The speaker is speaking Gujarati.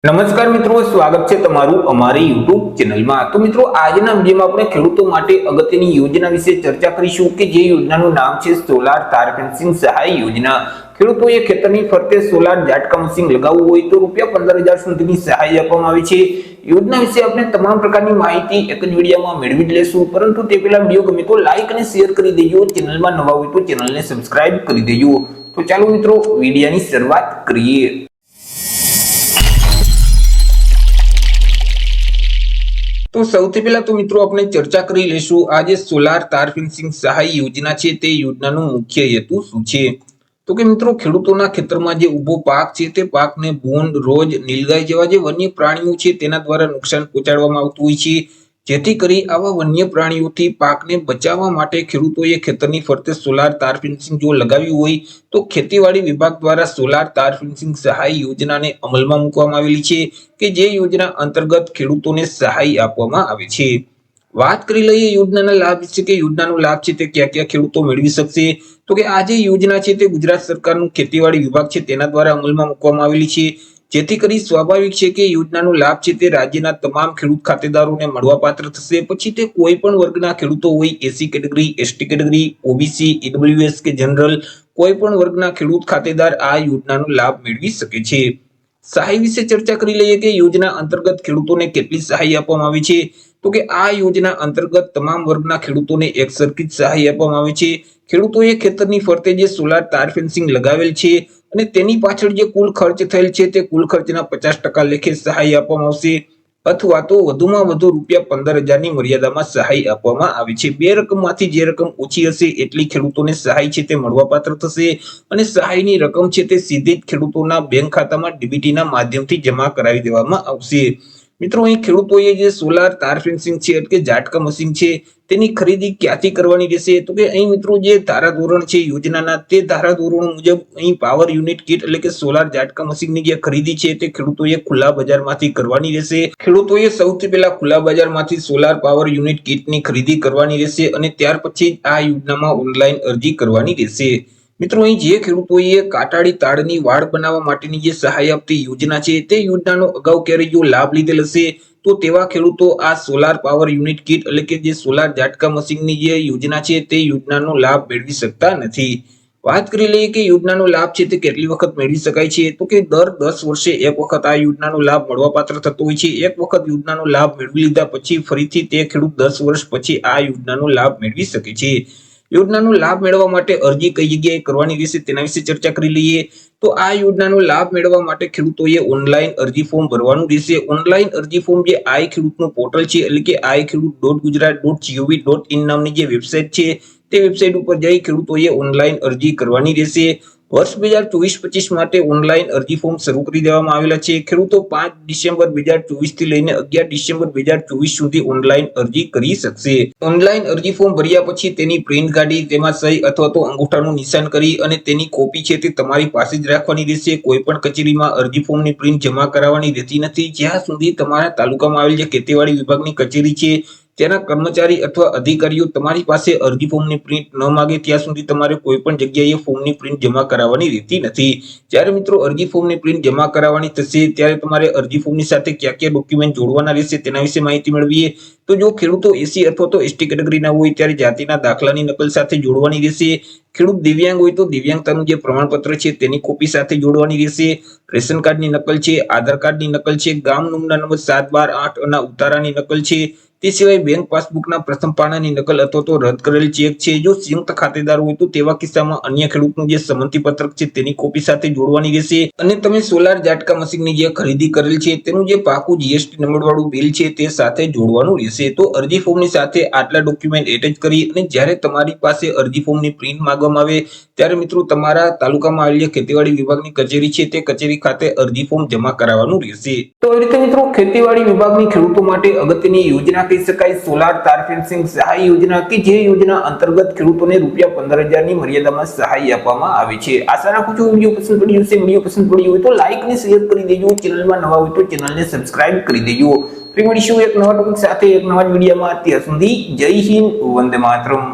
નમસ્કાર મિત્રો, સ્વાગત છે તમારું અમારી YouTube ચેનલમાં। તો મિત્રો, આજના વિડીયોમાં આપણે ખેડૂતો માટે અગત્યની યોજના વિશે ચર્ચા કરીશું કે જે યોજનાનું નામ છે સોલાર તાર ફેન્સિંગ સહાય યોજના। ખેડૂતોએ ખેતરની ફરતે સોલાર ઝાટકા મશીન લગાવવું હોય તો ₹15,000 સુધીની સહાય આપવામાં આવી છે। યોજના વિશે આપણે તમામ પ્રકારની માહિતી એક જ વિડીયોમાં મેળવી જ લેશું, પરંતુ તે પહેલા વિડીયો ગમે તો લાઈક અને શેર કરી દેજો। ચેનલમાં નવા હોય તો ચેનલને સબસ્ક્રાઇબ કરી દેજો। તો ચાલો મિત્રો, વિડીયોની શરૂઆત કરીએ। तो સૌથી પહેલા તો મિત્રો આપણે ચર્ચા કરી લેશું આ જે સોલાર તાર ફેન્સિંગ સહાય યોજના છે તે યોજનાનો મુખ્ય હેતુ શું છે। તો કે મિત્રો, ખેડૂતોના ખેતરમાં જે ઊભો પાક છે તે પાકને ભૂંડ, રોજ, નીલગાય જેવા જે વન્ય પ્રાણીઓ છે તેના દ્વારા નુકસાન પહોંચાડવામાં આવતું હોય છે। જેથી કરી આવા વન્ય પ્રાણીઓથી પાકને બચાવવા માટે ખેડૂતોએ ખેતરની ફરતે સોલાર તાર ફેન્સિંગ જો લગાવ્યું હોય તો ખેતીવાડી વિભાગ દ્વારા સોલાર તાર ફેન્સિંગ સહાય યોજનાને અમલમાં મૂકવામાં આવેલી છે કે જે યોજના અંતર્ગત ખેડૂતોને સહાય આપવામાં આવે છે। વાત કરી લઈએ યોજનાના લાભ વિશે કે યોજનાનો લાભ છે તે ક્યાં ક્યાં ખેડૂતો મેળવી શકશે। તો કે આ જે યોજના છે તે ગુજરાત સરકારનું ખેતીવાડી વિભાગ છે તેના દ્વારા અમલમાં મૂકવામાં આવેલી છે। જેથી કરી સ્વાભાવિક છે કે યોજનાનો લાભ છે તે રાજ્યના તમામ ખેડૂત ખાતેદારોને મળવાપાત્ર થશે। પછી તે કોઈ પણ વર્ગના ખેડૂતો હોય, SC category, ST category, OBC, EWS કે જનરલ, કોઈ પણ વર્ગના ખેડૂત ખાતેદાર આ યોજનાનો લાભ મેળવી શકે છે। સહાય વિશે ચર્ચા કરી લઈએ કે યોજના અંતર્ગત ખેડૂતોને કેટલી સહાય આપવામાં આવે છે। તો કે આ યોજના અંતર્ગત તમામ વર્ગના ખેડૂતોને એકસરખી જ સહાય આપવામાં આવે છે। ખેડૂતોએ ખેતરની ફરતે જે સોલાર તાર ફેન્સિંગ લગાવેલ છે અને તેની પાછળ જે કુલ ખર્ચ થયેલ છે તે કુલ ખર્ચના 50% લેખે સહાય આપવામાં આવશે, અથવા તો વધુમાં વધુ ₹15,000 ની મર્યાદામાં સહાય આપવામાં આવે છે। બે રકમમાંથી જે રકમ ઓછી હશે એટલી ખેડૂતોને સહાય છે તે મળવાપાત્ર થશે અને સહાયની રકમ છે તે સીધી જ ખેડૂતોના બેંક ખાતામાં ડીબીટીના માધ્યમથી જમા કરાવી દેવામાં આવશે। મિત્રો, અહીં ખેડૂતોએ જે સોલાર તાર ફેન્સિંગ છે એટલે કે ઝાટકા મશીન છે તેની ખરીદી ક્યાંથી કરવાની રહેશે। તો કે અહીં મિત્રો જે ધારાધોરણ છે યોજનાના તે ધારાધોરણો મુજબ અહીં પાવર યુનિટ કીટ એટલે કે સોલાર ઝાટકા મશીનની જે ખરીદી છે તે ખેડૂતોએ ખુલ્લા બજારમાંથી કરવાની રહેશે। ખેડૂતોએ સૌથી પહેલા ખુલ્લા બજારમાંથી સોલાર પાવર યુનિટ કીટની ખરીદી કરવાની રહેશે અને ત્યાર પછી આ યોજનામાં ઓનલાઈન અરજી કરવાની રહેશે। મિત્રો, અહીં જે ખેડૂતોએ કાટાળી તાળની વાડ બનાવવા માટેની જે સહાય આપતી યોજના છે તે યોજનાનો અગાઉ ક્યારેય જો લાભ લીધેલ હશે તો તેવા ખેડૂતો આ સોલાર પાવર યુનિટ કીટ એટલે કે જે સોલાર ઝાટકા મશીનની જે યોજના છે તે યોજનાનો લાભ મેળવી શકતા નથી। વાત કરી લઈએ કે યોજનાનો લાભ છે તે કેટલી વખત મેળવી શકાય છે। તો કે દર 10 વર્ષે એક વખત આ યોજનાનો લાભ મળવાપાત્ર થતો હોય છે। એક વખત યોજનાનો લાભ મેળવી લીધા પછી ફરીથી તે ખેડૂત 10 વર્ષ પછી આ યોજનાનો લાભ મેળવી શકે છે। યોજનાનો લાભ મેળવવા માટે અરજી કઈ જગ્યાએ કરવાની રહેશે તેના વિશે ચર્ચા કરી લઈએ। તો આ યોજનાનો લાભ મેળવવા માટે ખેડૂતોએ ઓનલાઈન અરજી ફોર્મ ભરવાનું રહેશે। ઓનલાઈન અરજી ફોર્મ જે આઈ ખેડૂતનું પોર્ટલ છે એટલે કે iKhedoot.gujarat.gov.in નામની જે વેબસાઇટ છે તે વેબસાઇટ ઉપર જઈ ખેડૂતોએ ઓનલાઈન અરજી કરવાની રહેશે। વર્ષ 2024-25 માટે ઓનલાઈન અરજી ફોર્મ શરૂ કરી દેવામાં આવેલા છે। ખેડૂતો 5 ડિસેમ્બર 2024 થી લઈને 11 ડિસેમ્બર 2024 સુધી ઓનલાઈન અરજી કરી શકશે। ઓનલાઈન અરજી ફોર્મ ભર્યા પછી તેની પ્રિન્ટ કાઢી તેમાં સહી અથવા તો અંગૂઠાનું નિશાન કરી અને તેની કોપી છે તે તમારી પાસે જ રાખવાની રહેશે। કોઈ પણ કચેરીમાં અરજી ફોર્મની પ્રિન્ટ જમા કરાવવાની રહેતી નથી જ્યાં સુધી તમારા તાલુકામાં આવેલ જે ખેતીવાડી વિભાગની કચેરી છે તેના કર્મચારી અથવા અધિકારીઓ તમારી પાસે અરજી ફોર્મની પ્રિન્ટ ન માંગે ત્યાં સુધી તમારે કોઈ પણ જગ્યાએ ફોર્મની પ્રિન્ટ જમા કરાવવાની રહેતી નથી। જ્યારે મિત્રો અરજી ફોર્મની પ્રિન્ટ જમા કરાવવાની થશે ત્યારે તમારે અરજી ફોર્મની સાથે કયા કયા ડોક્યુમેન્ટ જોડવાના રહેશે તેના વિશે માહિતી મેળવીએ। તો જો ખેડૂતો એસી અથવા તો એસટી કેટેગરીના હોય ત્યારે જાતિના દાખલાની નકલ સાથે જોડવાની રહેશે। ખેડૂત દિવ્યાંગ હોય તો દિવ્યાંગતાનું જે પ્રમાણપત્ર છે તેની કોપી સાથે જોડવાની રહેશે। રેશન કાર્ડની નકલ છે, આધાર કાર્ડની નકલ છે, ગામ નંબર 7, 12, 8 ના ઉતારાની નકલ છે, તે સિવાય બેંક પાસબુકના પ્રથમ પાનાની નકલ અથવા તો રદ કરેલ ચેક છે। જો સંયુક્ત ખાતેદાર હોય તો તેવા કિસ્સામાં અન્ય ખેડૂતનું જે સંમતિ પત્રક છે તેની કોપી સાથે જોડવાની રહેશે। અને તમે સોલાર ઝાટકા મશીનની જે ખરીદી કરેલ છે તેનું જે પાકું જીએસટી નંબર વાળું બિલ છે તે સાથે જોડવાનું રહેશે। તો અરજી ફોર્મની સાથે આટલા ડોક્યુમેન્ટ એટેચ કરી અને જ્યારે તમારી પાસે અરજી ફોર્મની પ્રિન્ટ માંગવામાં આવે ત્યારે મિત્રો તમારા તાલુકામાં આવેલી ખેતીવાડી વિભાગની કચેરી છે તે કચેરી ખાતે અરજી ફોર્મ જમા કરાવવાનું રહેશે। તો એ રીતે મિત્રો ખેતીવાડી વિભાગની ખેડૂતો માટે અગત્યની યોજના કહી શકાય સોલાર તાર ફેન્સિંગ સહાય યોજના કે જે યોજના અંતર્ગત ખેડૂતોને ₹15,000 ની મર્યાદામાં સહાય આપવામાં આવે છે। આશા રાખું છું વિડીયો પસંદ પડ્યો હશે। વિડીયો પસંદ પડ્યો હોય તો લાઈક અને શેર કરી દેજો। ચેનલમાં નવા હોય તો ચેનલને સબસ્ક્રાઇબ કરી દેજો। ફરી મળીશું એક નવા ટોપિક સાથે એક નવા વિડીયોમાં। ત્યાં સુધી જય હિન્દ, વંદે માતરમ।